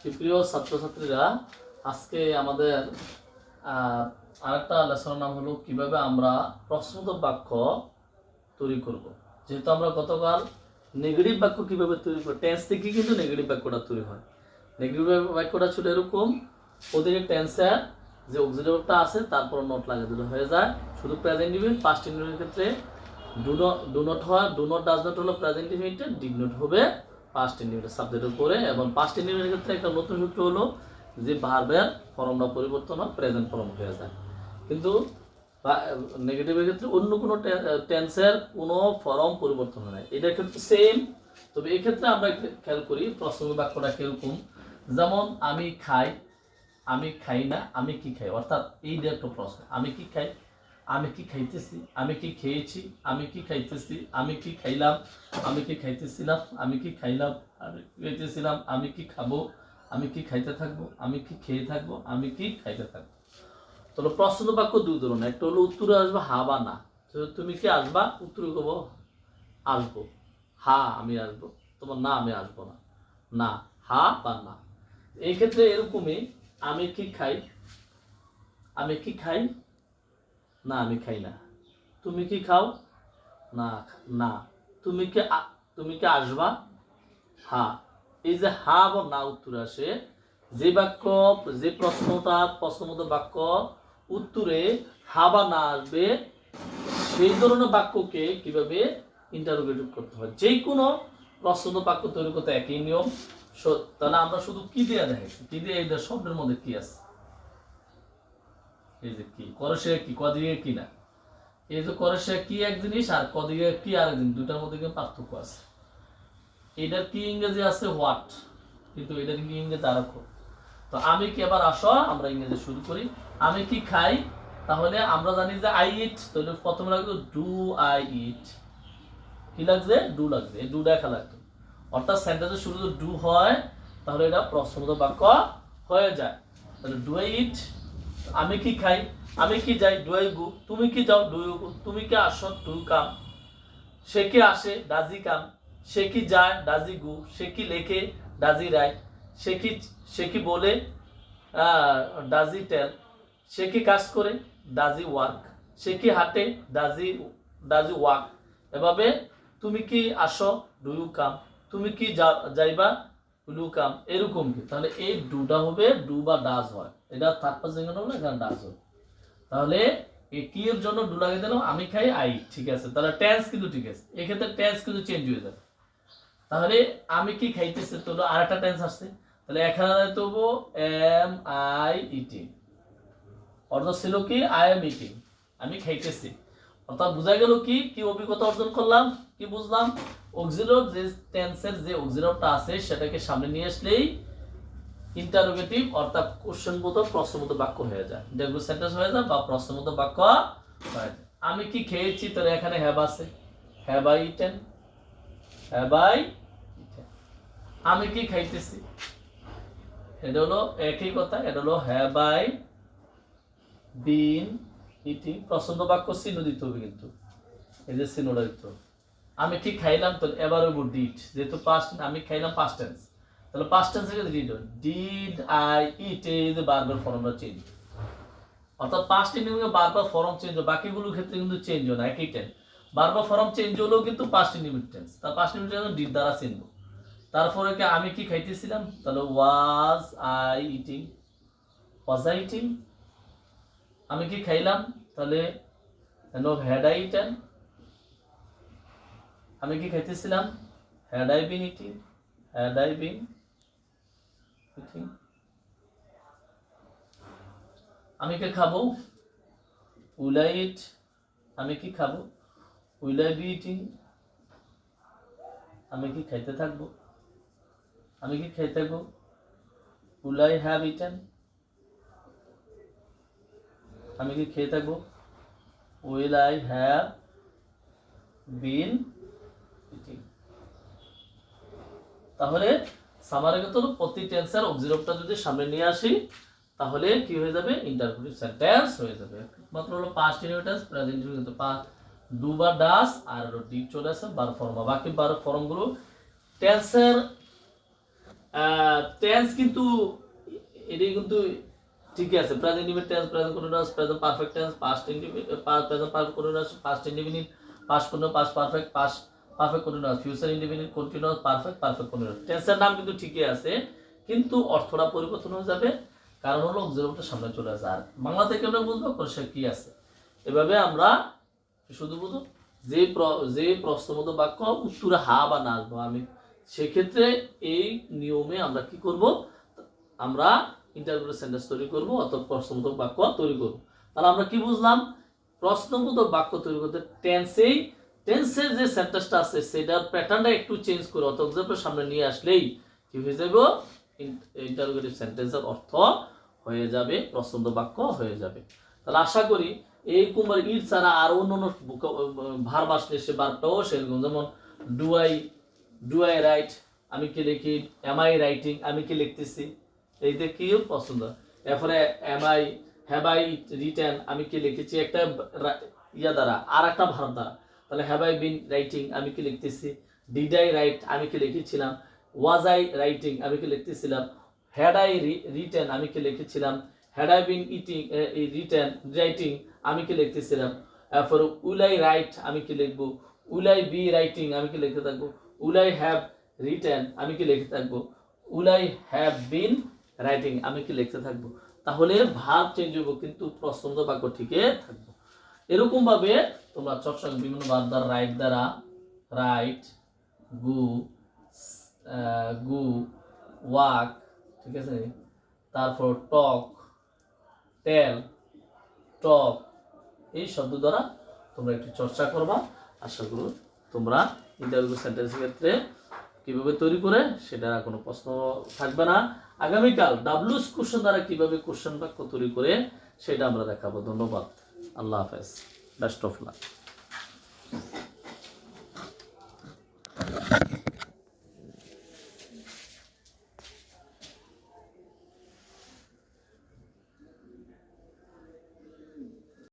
সুপ্রিয় ছাত্রছাত্রীরা, আজকে আমাদের আরেকটা লেসনের নাম হলো কিভাবে আমরা প্রশ্নবোধক বাক্য তৈরি করব। যেহেতু আমরা গতকাল নেগেটিভ বাক্য কিভাবে তৈরি করব, টেন্স থেকে কিন্তু নেগেটিভ বাক্যটা তৈরি হয়। নেগেটিভ বাক্যটা ছিল এরকম, ওদের টেন্সের যে অক্সিলারিটা আছে তারপর নট লাগিয়ে দিলে হয়ে যায়। শুধু প্রেজেন্ট ইনডিফিনিট, পাস্ট ইনডিফিনিটের ক্ষেত্রে ডু নট হয়, ডু নট ডাজ নট হলো প্রেজেন্ট ইনডিফিনিট, ডিড নট হবে পাস্ট ইনডিফিনিট সাবজেক্টের উপরে। এবং পাস্ট ইনডিফিনিটের ক্ষেত্রে একটা নতুন সূত্র হলো যে ভার্বের ফর্মটা পরিবর্তন হয়, প্রেজেন্ট ফর্ম হয়ে যায়। কিন্তু নেগেটিভের ক্ষেত্রে অন্য কোনো টেন্সের কোনো ফর্ম পরিবর্তন হয় না, এটার ক্ষেত্রে সেম। তবে এই ক্ষেত্রে আমরা খেয়াল করি প্রশ্নবোধক বাক্যটা কিরকম। যেমন আমি খাই, আমি খাই না, আমি কি খাই। অর্থাৎ এই যে একটা প্রশ্ন, আমি কি খাই, আমি কি খাইতেছি, আমি কি খেয়েছি, আমি কি খাইতেছি, আমি কি খাইলাম, আমি কি খাইতেছিলাম, আমি কি খাইলাম, আমি খাইতেছিলাম, আমি কি খাবো, আমি কি খাইতে থাকবো, আমি কি খেয়ে থাকবো, আমি কি খাইতে থাকবো। তাহলে প্রশ্নবোধক বাক্য দুই ধরনের, একটা হলো উত্তরে আসবে হা বা না। তুমি কি আসবা, উত্তরে কব আসবো, হা আমি আসবো, তোমার না আমি আসবো না, না হা বা না। এই ক্ষেত্রে এরকমই, আমি কি খাই, আমি কি খাই, না আমি খাই না। তুমি কি খাও, না না। তুমি কি আসবা, হা। এই যে হা বা না উত্তরে আসে, যে বাক্য, যে প্রশ্নটা প্রশ্নবোধক বাক্য উত্তরে হা বা না আসবে, সেই ধরনের বাক্যকে কিভাবে ইন্টারোগেটিভ করতে হয়। যে কোনো প্রশ্নবোধক বাক্য তৈরি করতে একই নিয়ম। তাহলে আমরা শুধু কি দিয়ে দেখাইছি, কি দিয়ে এই শব্দের মধ্যে কি আছে, এই যে কি করে সে কি, কদিকে কি না। এই যে করে সে কি এক জিনিস, আর কদিকে কি আরেক জিনিস, দুটার মধ্যে কিন্তু পার্থক্য আছে। এটার কি ইংরেজি আছে হোয়াট, কিন্তু এটার কি ইংরেজি আর। তো আমি কি, এবার আসো আমরা ইংরেজি শুরু করি। আমি কি খাই, তাহলে আমরা জানি যে আই ইট, তাহলে প্রথমে লাগবে ডু আই ইট। কি লাগছে, ডু লাগছে, এই ডু দেখা লাগতো। অর্থাৎ সেন্টেন্সের শুরু যদি ডু হয় তাহলে এটা প্রশ্নবোধক বাক্য হয়ে যায়। তাহলে ডু আই ইট, আমি কি খাই, আমি কি যাই, ডু আই গো। তুমি কি যাও, ডু ইউ গো। তুমি কি আসো, ডু কাম। সে কি আসে, ডাজ হি কাম। সে কি যায়, ডাজ হি গো। সে কি লেখে, ডাজ হি রাইট। সে কি বলে, ডাজ হি টেল। সে কি কাজ করে, ডাজ হি ওয়ার্ক। সে কি হাঁটে, ডাজ হি ওয়াক। এভাবে তুমি কি আসো, ডু ইউ কাম। তুমি কি যাইবা, উইল ইউ কাম। এরকম কি, তাহলে এই ডুটা হবে ডু বা ডাজ হয়, এটা থার্ড পারসন হলো, এখানে ডাজ হবে। তাহলে কি এর জন্য ডু লাগিয়ে দিলাম, আমি খাই আই, ঠিক আছে। তাহলে টেন্স কিন্তু ঠিক আছে, এক্ষেত্রে টেন্স কিন্তু চেঞ্জ হয়ে যাবে। তাহলে আমি কি খাইতেছি, তো আরেকটা টেন্স আসছে, তাহলে এখানে তবু এম আই ইটিং। অর্থ ছিল কি, আই এম ইটিং, আমি খাইতেছি। অর্থাৎ বোঝা গেল কি কি অভিজ্ঞতা অর্জন করলাম, কি বুঝলাম। অক্সিলারি যে টেন্সের যে অক্সিলারিটা আছে সেটাকে সামনে নিয়ে আসলেই ইন্টারোগেটিভ অর্থাৎ কোশ্চেনবোধক প্রশ্নবোধক বাক্য হয়ে যায়, যেগুলো সেন্টেন্স হয়ে যায় বা প্রশ্নবোধক বাক্য হয়ে যায়। আমি কি খেয়েছি, তাহলে এখানে হ্যাভ আছে, have I eaten, have I eaten. আমি কি খাইতেছি, এটা হলো একই কথা, এটা হলো হ্যাভ আই বিন ইটিং। প্রশ্নবোধক বাক্য চিহ্ন দিতে হবে, কিন্তু এই যে চিহ্নটা দিতে হবে। আমি কি খাইলাম, তো এবার হইব ডিড, যেহেতু পাস্ট, আমি খাইলাম পাস্ট টেন্স, তাহলে পাস্ট টেন্স থেকে ডিড হয়, ডিড আই ইট। এই যে বারবার ফর্মটা চেঞ্জ, অর্থাৎ পাস্ট ইন্ডিফিনিটে বারবার ফর্ম চেঞ্জ হয়, বাকিগুলোর ক্ষেত্রে কিন্তু চেঞ্জ হয় না, একই টেন্স। বারবার ফর্ম চেঞ্জ হলেও কিন্তু পাস্ট ইন্ডিফিনিট টেন্স, তার পাস্ট ইন্ডিফিনিট ডিড দ্বারা চিনব। তারপরে কি আমি কি খাইতেছিলাম, তাহলে was I eating, was I eating. আমি কি খাইলাম, তাহলে হ্যাড আই ইটেন। আমি কি খাইতেছিলাম, had I been eating, had I been eating. আমি কি খাবো, উইল আই ইট। আমি কি খাবো, উইল আই বি ইটিং। আমি কি খাইতে থাকবো, আমি কি খাইতে থাকবো, উইল আই হ্যাভ ইটেন। আমি কি খেয়ে থাকবো, will I have been eating. তাহলে সামারে কিন্তু প্রতি টেন্সের অবজেক্টিভটা যদি সামনে নিয়ে আসি তাহলে কি হয়ে যাবে, ইন্টারোগেটিভ সেন্টেন্স হয়ে যাবে। মাত্র হলো past indefinite, present indefinite, do বা ডাস আর হলো ডিড চলে আসে বার ফর্ম। বাকি বার ফর্মগুলো টেন্সের টেন্স কিন্তু এটাই কিন্তু ঠিকই আছে। Present indefinite tense, present continuous, present perfect tense, past indefinite, present perfect continuous, past indefinite, past continuous, past perfect, past perfect continuous, future indefinite, continuous, perfect, perfect continuous. টেন্সের নাম কিন্তু ঠিকই আছে, কিন্তু অর্থটা পরিবর্তন হয়ে যাবে, কারণ হলো অক্সিলারিটা সামনে চলে আসে। আর বাংলাতে কেন বুঝবো কোর্সে কি আছে, এভাবে আমরা শুধু বুঝো যে প্রশ্নবোধক বাক্য উত্তরে হা বা না আসবো আমি, সেক্ষেত্রে এই নিয়মে আমরা কি করব, আমরা ইন্টারভিউ সেন্টেন্স তৈরি করব অথবা প্রশ্নবোধক বাক্য তৈরি করব। তাহলে আমরা কি বুঝলাম, প্রশ্নবোধক বাক্য তৈরি করতে টেন্সের যে সেন্টেন্সটা আছে সেটার প্যাটার্নটা একটু চেঞ্জ করে অথবা এক্সাম্পল সামনে নিয়ে আসলেই কি হয়ে যাবে, ইন্টারোগেটিভ সেন্টেন্সের অর্থ হয়ে যাবে, প্রশ্নবোধক বাক্য হয়ে যাবে। তাহলে আশা করি এই কুমার ইট ছাড়া আরো অন্যান্য ভার্ব আসলে সে ভার্বটাও সেরকম, যেমন ডু আই রাইট, আমি কি লিখি, এম আই রাইটিং, আমি কি লিখতেছি, এইটা কি পছন্দ। এরপরে হ্যাভ আই রিটেন, আমি কি লিখেছি একটা ইয়া দ্বারা আর একটা ভার্ব দ্বারা, তাহলে হ্যাভ আই বিন রাইটিং, আমি কি লিখতেছি, ডিড আই রাইট, আমি কি লিখেছিলাম, ওয়াজ আই রাইটিং, আমি কি লিখতেছিলাম, হ্যাড আই রিটেন, আমি কি লিখেছিলাম, had I been eating writing, আমি কি লিখতেছিলাম। এরপর উইল আই রাইট, আমি কি লিখবো, উইল আই বি রাইটিং, আমি কি লিখতে থাকবো, উইল আই হ্যাভ রিটেন, আমি কি লিখতে থাকবো, will I have been writing, আমি কি লিখতে থাকবো। তাহলে ভার্ব চেঞ্জ হইব কিন্তু প্রশ্নবোধক বাক্য ঠিকই থাকবো। এরকম ভাবে তোমরা চটসঙ্গে বিভিন্ন ভার্ব দ্বারা রাইট, গু, ওয়াক, ঠিক আছে, তারপর টক, টেল, টক, এই শব্দ দ্বারা তোমরা একটু চর্চা করবা। আশা করি তোমরা ইন্টারভিউ সেন্টেন্সের ক্ষেত্রে কিভাবে তৈরি করে সেটা কোনো প্রশ্ন থাকবে না। আগামীকাল ডাব্লিউএস কোশ্চেন দ্বারা কিভাবে কোশ্চেন বাক্য তৈরি করে সেটা আমরা দেখাবো। ধন্যবাদ, আল্লাহ হাফেজ, বেস্ট অফ লাক।